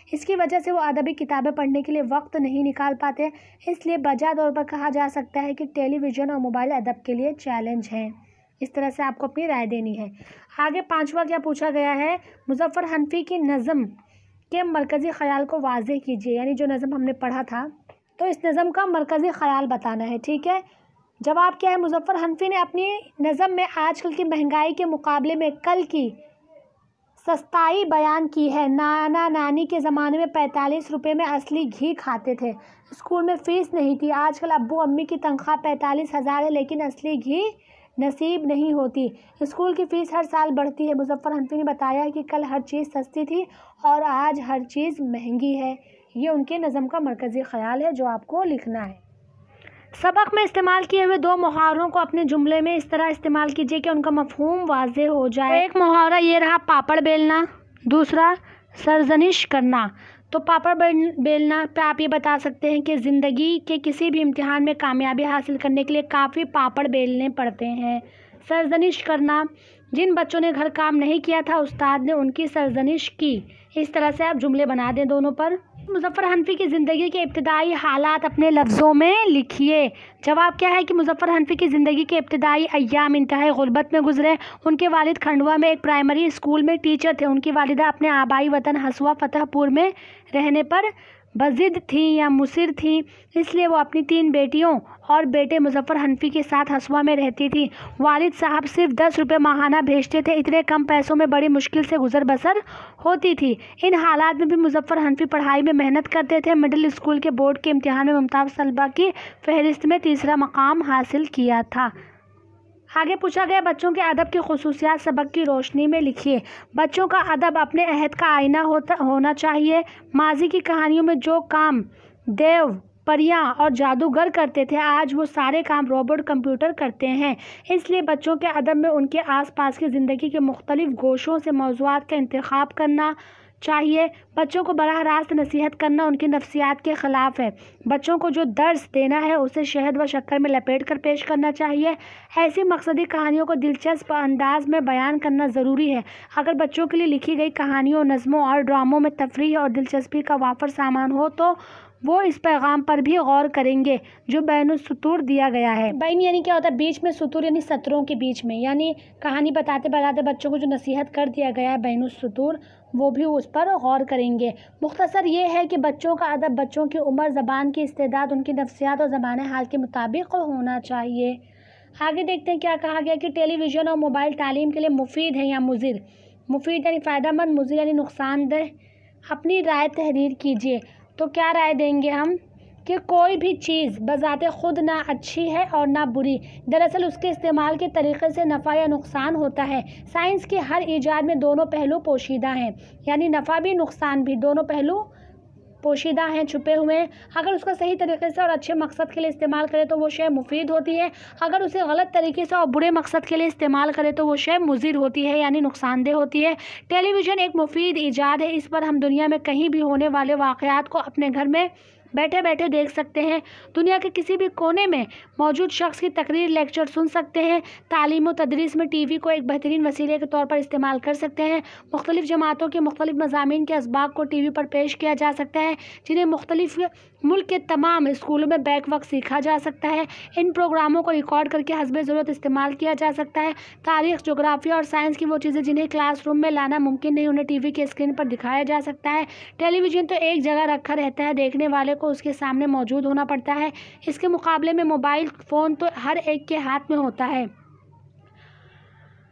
اس کی وجہ سے وہ ادبی کتابیں پڑھنے کے لیے وقت نہیں نکال پاتے، اس لیے بجا طور پر کہا جا سکتا ہے کہ ٹیلی ویژن اور موبائل ادب کے لیے چیلنج ہیں۔ اس طرح سے آپ کو اپنی رائے دینی ہے۔ آگے 5واں کیا پوچھا گیا ہے، مظفر حنفی کی نظم کے مرکزی خیال کو واضح کیجیے، یعنی جو نظم ہم نے پڑھا تھا تو اس نظم کا مرکزی خیال بتانا ہے، ٹھیک ہے۔ جواب کیا ہے، مظفر حنفی نے اپنی نظم میں آج کل کی مہنگائی کے مقابلے میں کل کی سستائی بیان کی ہے۔ نانا نانی کے زمانے میں 45 روپے میں اصلی گھی کھاتے تھے، اسکول میں فیس نہیں تھی۔ آج کل ابو امی کی تنخواہ 45,000 ہے لیکن اصلی گھی نصیب نہیں ہوتی، اسکول کی فیس ہر سال بڑھتی ہے۔ مظفر حنفی نے بتایا کہ کل ہر چیز سستی تھی اور آج ہر چیز مہنگی ہے۔ یہ ان کے نظم کا مرکزی خیال ہے جو آپ کو لکھنا ہے۔ سبق میں استعمال کیے ہوئے 2 محاوروں کو اپنے جملے میں اس طرح استعمال کیجیے کہ ان کا مفہوم واضح ہو جائے۔ ایک محاورہ یہ رہا پاپڑ بیلنا، دوسرا سرزنش کرنا۔ تو پاپڑ بیلنا پہ آپ یہ بتا سکتے ہیں کہ زندگی کے کسی بھی امتحان میں کامیابی حاصل کرنے کے لیے کافی پاپڑ بیلنے پڑتے ہیں۔ سرزنش کرنا، جن بچوں نے گھر کام نہیں کیا تھا استاد نے ان کی سرزنش کی۔ اس طرح سے آپ جملے بنا دیں دونوں پر۔ مظفر حنفی کی زندگی کے ابتدائی حالات اپنے لفظوں میں لکھیے۔ جواب کیا ہے کہ مظفر حنفی کی زندگی کے ابتدائی ایام انتہائی غربت میں گزرے۔ ان کے والد کھنڈوا میں ایک پرائمری اسکول میں ٹیچر تھے۔ ان کی والدہ اپنے آبائی وطن ہسوا فتح پور میں رہنے پر بضد تھیں یا مصر تھیں، اس لیے وہ اپنی 3 بیٹیوں اور بیٹے مظفر حنفی کے ساتھ ہسوا میں رہتی تھیں۔ والد صاحب صرف 10 روپے ماہانہ بھیجتے تھے، اتنے کم پیسوں میں بڑی مشکل سے گزر بسر ہوتی تھی۔ ان حالات میں بھی مظفر حنفی پڑھائی میں محنت کرتے تھے۔ مڈل اسکول کے بورڈ کے امتحان میں ممتاز طلباء کی فہرست میں 3 مقام حاصل کیا تھا۔ آگے پوچھا گیا بچوں کے ادب کی خصوصیات سبق کی روشنی میں لکھیے۔ بچوں کا ادب اپنے عہد کا آئینہ ہونا چاہیے۔ ماضی کی کہانیوں میں جو کام دیو، پریاں اور جادوگر کرتے تھے آج وہ سارے کام روبوٹ کمپیوٹر کرتے ہیں، اس لیے بچوں کے ادب میں ان کے آس پاس کی زندگی کے مختلف گوشوں سے موضوعات کا انتخاب کرنا چاہیے۔ بچوں کو براہ راست نصیحت کرنا ان کی نفسیات کے خلاف ہے۔ بچوں کو جو درس دینا ہے اسے شہد و شکر میں لپیٹ کر پیش کرنا چاہیے۔ ایسی مقصدی کہانیوں کو دلچسپ انداز میں بیان کرنا ضروری ہے۔ اگر بچوں کے لیے لکھی گئی کہانیوں، نظموں اور ڈراموں میں تفریح اور دلچسپی کا وافر سامان ہو تو وہ اس پیغام پر بھی غور کریں گے جو بین السطور دیا گیا ہے۔ بین یعنی کیا ہوتا ہے، بیچ میں، سطور یعنی سطروں کے بیچ میں، یعنی کہانی بتاتے بتاتے بچوں کو جو نصیحت کر دیا گیا ہے بین السطور، وہ بھی اس پر غور کریں گے۔ مختصر یہ ہے کہ بچوں کا ادب بچوں کی عمر، زبان کی استعداد، ان کی نفسیات اور زبان حال کے مطابق ہونا چاہیے۔ آگے دیکھتے ہیں کیا کہا گیا کہ ٹیلی ویژن اور موبائل تعلیم کے لیے مفید ہے یا مضر۔ مفید یعنی فائدہ مند، مضر یعنی نقصان دہ۔ اپنی رائے تحریر کیجیے۔ تو کیا رائے دیں گے ہم کہ کوئی بھی چیز بذات خود نہ اچھی ہے اور نہ بری، دراصل اس کے استعمال کے طریقے سے نفع یا نقصان ہوتا ہے۔ سائنس کی ہر ایجاد میں دونوں پہلو پوشیدہ ہیں، یعنی نفع بھی نقصان بھی، دونوں پہلو پوشیدہ ہیں، چھپے ہوئے ہیں۔ اگر اس کا صحیح طریقے سے اور اچھے مقصد کے لیے استعمال کرے تو وہ شے مفید ہوتی ہے، اگر اسے غلط طریقے سے اور برے مقصد کے لیے استعمال کرے تو وہ شے مضر ہوتی ہے، یعنی نقصان دہ ہوتی ہے۔ ٹیلی ویژن ایک مفید ایجاد ہے، اس پر ہم دنیا میں کہیں بھی ہونے والے واقعات کو اپنے گھر میں بیٹھے بیٹھے دیکھ سکتے ہیں، دنیا کے کسی بھی کونے میں موجود شخص کی تقریر، لیکچر سن سکتے ہیں۔ تعلیم و تدریس میں ٹی وی کو ایک بہترین وسیلے کے طور پر استعمال کر سکتے ہیں۔ مختلف جماعتوں کے مختلف مضامین کے اسباق کو ٹی وی پر پیش کیا جا سکتا ہے جنہیں مختلف ملک کے تمام اسکولوں میں بیک وقت سیکھا جا سکتا ہے۔ ان پروگراموں کو ریکارڈ کر کے حسب ضرورت استعمال کیا جا سکتا ہے۔ تاریخ، جغرافیہ اور سائنس کی وہ چیزیں جنہیں کلاس روم میں لانا ممکن نہیں انہیں ٹی وی کے اسکرین پر دکھایا جا سکتا ہے۔ ٹیلی ویژن تو ایک جگہ رکھا رہتا ہے، دیکھنے والے کو اس کے سامنے موجود ہونا پڑتا ہے۔ اس کے مقابلے میں موبائل فون تو ہر ایک کے ہاتھ میں ہوتا ہے۔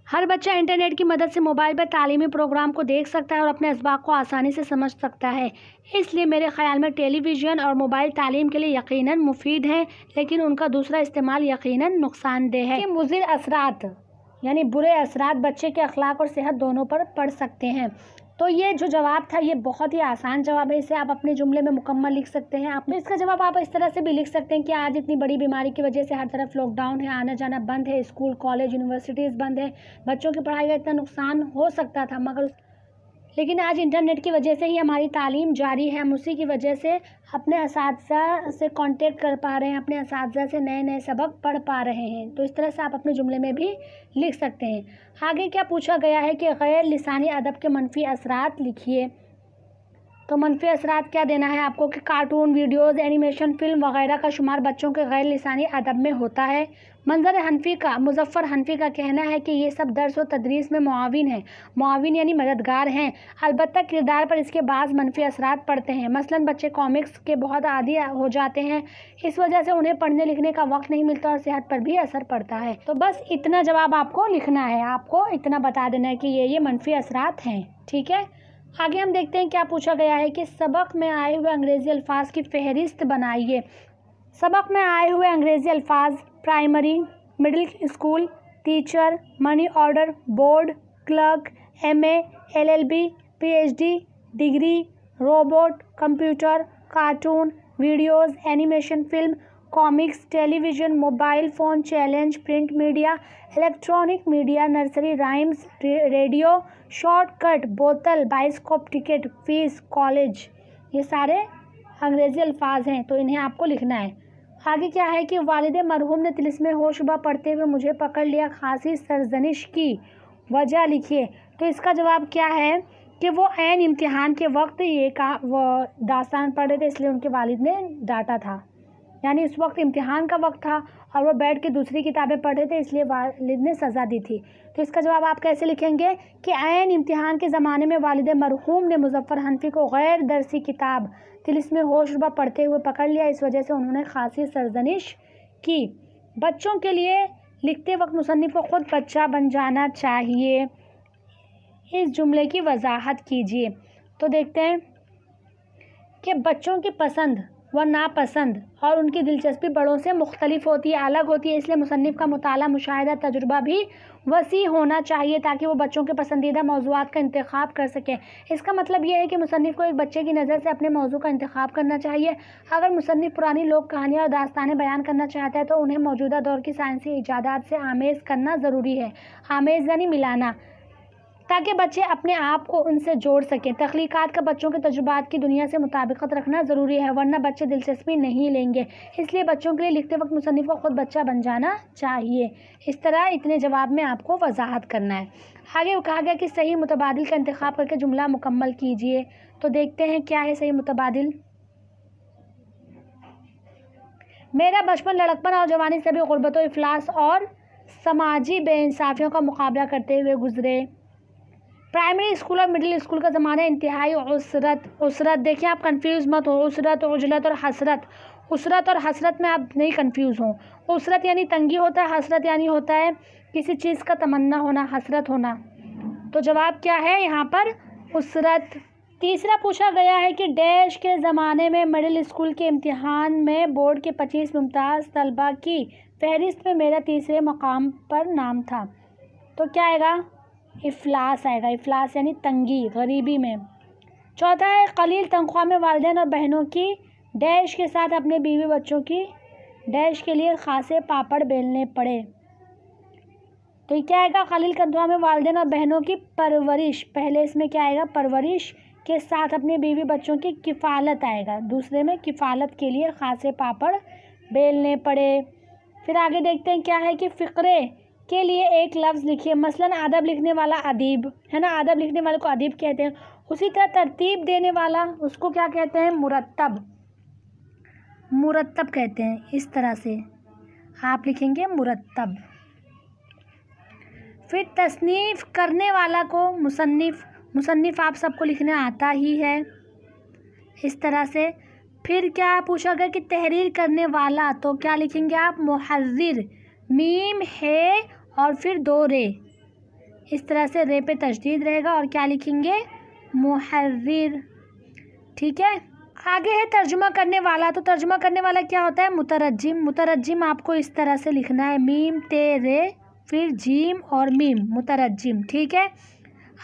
ہر بچہ انٹرنیٹ کی مدد سے موبائل پر تعلیمی پروگرام کو دیکھ سکتا ہے اور اپنے اسباق کو آسانی سے سمجھ سکتا ہے۔ اس لیے میرے خیال میں ٹیلی ویژن اور موبائل تعلیم کے لیے یقیناً مفید ہیں، لیکن ان کا دوسرا استعمال یقیناً نقصان دہ ہے۔ مضر اثرات یعنی برے اثرات بچے کے اخلاق اور صحت دونوں پر پڑ سکتے ہیں۔ تو یہ جو جواب تھا یہ بہت ہی آسان جواب ہے، اسے آپ اپنے جملے میں مکمل لکھ سکتے ہیں۔ آپ اس کا جواب آپ اس طرح سے بھی لکھ سکتے ہیں کہ آج اتنی بڑی بیماری کی وجہ سے ہر طرف لاک ڈاؤن ہے، آنا جانا بند ہے، اسکول، کالج، یونیورسٹیز بند ہے، بچوں کی پڑھائی کا اتنا نقصان ہو سکتا تھا لیکن آج انٹرنیٹ کی وجہ سے ہی ہماری تعلیم جاری ہے، ہم اسی کی وجہ سے اپنے اساتذہ سے کانٹیکٹ کر پا رہے ہیں، اپنے اساتذہ سے نئے نئے سبق پڑھ پا رہے ہیں۔ تو اس طرح سے آپ اپنے جملے میں بھی لکھ سکتے ہیں۔ آگے کیا پوچھا گیا ہے کہ غیر لسانی ادب کے منفی اثرات لکھیے۔ तो मनफी असरात क्या देना है आपको कि कार्टून, वीडियोज़, एनिमेशन, फिल्म वगैरह का शुमार बच्चों के गैर लिसानी अदब में होता है। मुज़फ़्फ़र हनफी का कहना है कि ये सब दर्स व तदरीस में मुआविन हैं। मुआविन यानी मददगार हैं। अलबत्ता किरदार पर इसके बाज़ मनफी असरात पड़ते हैं। मसलन बच्चे कॉमिक्स के बहुत आदी हो जाते हैं, इस वजह से उन्हें पढ़ने लिखने का वक्त नहीं मिलता और सेहत पर भी असर पड़ता है। तो बस इतना जवाब आपको लिखना है, आपको इतना बता देना है कि ये मनफी असरात हैं। ठीक है, आगे हम देखते हैं क्या पूछा गया है कि सबक में आए हुए अंग्रेज़ी अल्फाज की फ़हरिस्त बनाइए। सबक में आए हुए अंग्रेज़ी अल्फाज: primary, middle school, teacher, money order, board, clerk, MA, LLB, PhD, degree, robot, computer, cartoon, videos, animation, film, comics, television, mobile phone, challenge, print media, electronic media, nursery rhymes, radio, shortcut, बोतल, bioscope, ticket, fees, college. ये सारे अंग्रेज़ी अल्फाज हैं, तो इन्हें आपको लिखना है। आगे क्या है कि वालिद मरहूम ने तिलिस्मे होशबा पढ़ते हुए मुझे पकड़ लिया, खासी सरजनिश की, वजह लिखिए। तो इसका जवाब क्या है कि वो ऐन इम्तिहान के वक्त वो दास्तान पढ़ रहे थे, इसलिए उनके वालिद ने डांटा था। यानी उस वक्त इम्तिहान का वक्त था और वो बैठ के दूसरी किताबें पढ़ रहे थे, इसलिए वालिद ने सज़ा दी थी। तो इसका जवाब आप कैसे लिखेंगे कि ऐन इम्तिहान के ज़माने में वालिद मरहूम ने मुज़फ़्फ़र हनफी को गैर दरसी किताब तिलिस्मे होशबा पढ़ते हुए पकड़ लिया, इस वजह से उन्होंने खासी सरजनिश की। बच्चों के लिए लिखते वक्त मुसन्निफ़ को ख़ुद बच्चा बन जाना चाहिए। इस जुमले की वजाहत कीजिए। तो देखते हैं कि बच्चों की पसंद व नापसंद और उनकी दिलचस्पी बड़ों से मुख्तलिफ होती है, अलग होती है, इसलिए मुसन्निफ़ का मुताला, मुशाहिदा, तजुर्बा भी वसी होना चाहिए ताकि वो बच्चों के पसंदीदा मौज़ूआत का इंतखाब कर सकें। इसका मतलब ये है कि मुसन्निफ़ को एक बच्चे की नज़र से अपने मौज़ू का इंतखाब करना चाहिए। अगर मुसन्निफ़ पुरानी लोक कहानियाँ और दास्तानें बयान करना चाहता है तो उन्हें मौजूदा दौर की साइंसी इजादात से आमेज़ करना ज़रूरी है। आमेज़ यानी मिलाना, ताकि बच्चे अपने आप को उनसे जोड़ सकें। तख्लीक़ात का बच्चों के तजुर्बात की दुनिया से मुताबिकत रखना ज़रूरी है, वरना बच्चे दिलचस्पी नहीं लेंगे। इसलिए बच्चों के लिए लिखते वक्त मुसन्निफ़ को ख़ुद बच्चा बन जाना चाहिए। इस तरह इतने जवाब में आपको वजाहत करना है। आगे कहा गया कि सही मुतबादिल का इंतखाब करके जुमला मुकम्मल कीजिए। तो देखते हैं क्या है सही मुतबादिल। मेरा बचपन, लड़कपन और जवानी सभी गुर्बत व इफलास और समाजी बेइंसाफ़ियों का मुकाबला करते हुए गुजरे। प्राइमरी स्कूल और मिडिल स्कूल का ज़माना इंतहाई उसरत। देखिए आप कंफ्यूज मत हो, उसरत, उजलत और हसरत। उसरत और हसरत में आप नहीं कंफ्यूज हो। उसरत यानी तंगी होता है, हसरत यानी होता है किसी चीज़ का तमन्ना होना, हसरत होना। तो जवाब क्या है यहाँ पर? उसरत। तीसरा पूछा गया है कि डैश के ज़माने में मिडिल स्कूल के इम्तिहान में बोर्ड के 25 मुमताज़ तलबा की फहरिस्त में मेरा तीसरे मकाम पर नाम था। तो क्या आएगा? इफलास आएगा। इफलास यानी तंगी, गरीबी में। चौथा है कलील तनख्वाह में वालिदैन और बहनों की डैश के साथ अपने बीवी बच्चों की डैश के लिए खासे पापड़ बेलने पड़े। तो क्या आएगा? कलील तनख्वाह में वालिदैन और बहनों की परवरिश। पहले इसमें क्या आएगा? परवरिश के साथ अपने बीवी बच्चों की किफ़ालत आएगा। दूसरे में किफ़ालत के लिए खासे पापड़ बेलने पड़े। फिर आगे देखते हैं क्या है कि फ़िक्रे के लिए एक लफ्ज़ लिखिए। मसलन अदब लिखने वाला अदीब है ना, अदब लिखने वाले को अदीब कहते हैं। उसी तरह तरतीब देने वाला उसको क्या कहते हैं? मुरत्तब। मुरत्तब कहते हैं। इस तरह से आप लिखेंगे मुरत्तब। फिर तसनीफ़ करने वाला को मुसन्निफ़। मुसन्निफ़ आप सबको लिखना आता ही है इस तरह से। फिर क्या पूछा गया कि तहरीर करने वाला, तो क्या लिखेंगे आप? मुहर्रिर। मीम है और फिर 2 रे, इस तरह से रे पे तशदीद रहेगा और क्या लिखेंगे? मुहर्रिर। ठीक है, आगे है तर्जुमा करने वाला। तो तर्जुमा करने वाला क्या होता है? मुतरज्जिम। मुतरज्जिम आपको इस तरह से लिखना है, मीम ते रे फिर जीम और मीम, मुतरज्जिम। ठीक है,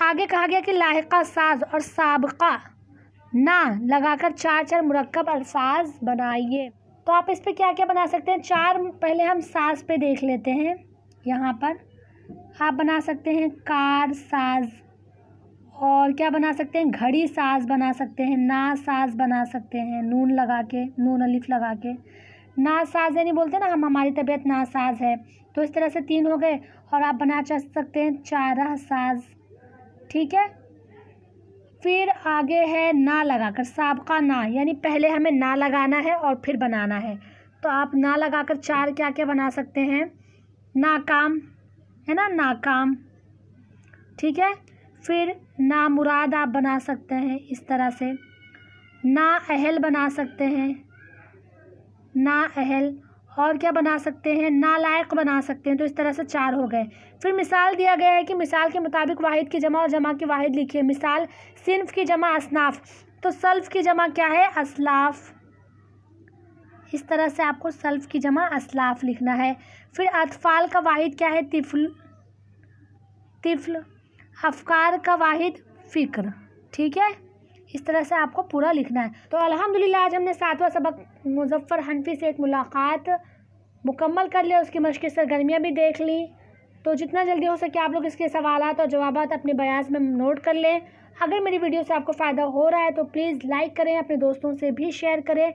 आगे कहा गया कि लाहिका साज और साबका ना लगाकर 4 मुरक्कब अल्फाज बनाइए। तो आप इस पे क्या क्या बना सकते हैं? 4 पहले हम साज पे देख लेते हैं। यहाँ पर आप बना सकते हैं कार साज, और क्या बना सकते हैं? घड़ी साज बना सकते हैं, ना साज बना सकते हैं, नून लगा के, नून अलिफ लगा के। ना साज यानी बोलते हैं ना हम, हमारी तबीयत ना साज है। तो इस तरह से 3 हो गए। और आप बना सकते हैं चारा साज। ठीक है, फिर आगे है ना लगाकर, साबका ना, यानी पहले हमें ना लगाना है और फिर बनाना है। तो आप ना लगाकर 4 क्या क्या बना सकते हैं, नाकाम, है ना, नाकाम, ठीक है। फिर नामुराद आप बना सकते हैं इस तरह से, नाअहल बना सकते हैं, नाअहल, और क्या बना सकते हैं, नालायक बना सकते हैं। तो इस तरह से 4 हो गए। फिर मिसाल दिया गया है कि मिसाल के मुताबिक वाहिद की जमा और जमा की वाहिद लिखिए। मिसाल, सिन्फ की जमा असनाफ, तो सल्फ की जमा क्या है, असलाफ। इस तरह से आपको सल्फ की जमा असलाफ लिखना है। फिर अतफाल का वाहिद क्या है, तिफल, तिफल। अफकार का वाहिद फ़िक्र, ठीक है। इस तरह से आपको पूरा लिखना है। तो अल्हम्दुलिल्लाह आज हमने 7वां सबक मुज़फ़्फ़र हनफी से एक मुलाकात मुकम्मल कर लिया, उसकी मश्क़ी सरगर्मियाँ भी देख ली। तो जितना जल्दी हो सके आप लोग इसके सवालात और जवाबात अपने बयास में नोट कर लें। अगर मेरी वीडियो से आपको फ़ायदा हो रहा है तो प्लीज़ लाइक करें, अपने दोस्तों से भी शेयर करें।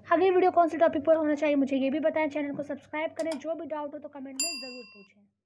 अगली वीडियो कौन से टॉपिक पर होना चाहिए मुझे ये भी बताएं। चैनल को सब्सक्राइब करें। जो भी डाउट हो तो कमेंट में ज़रूर पूछें।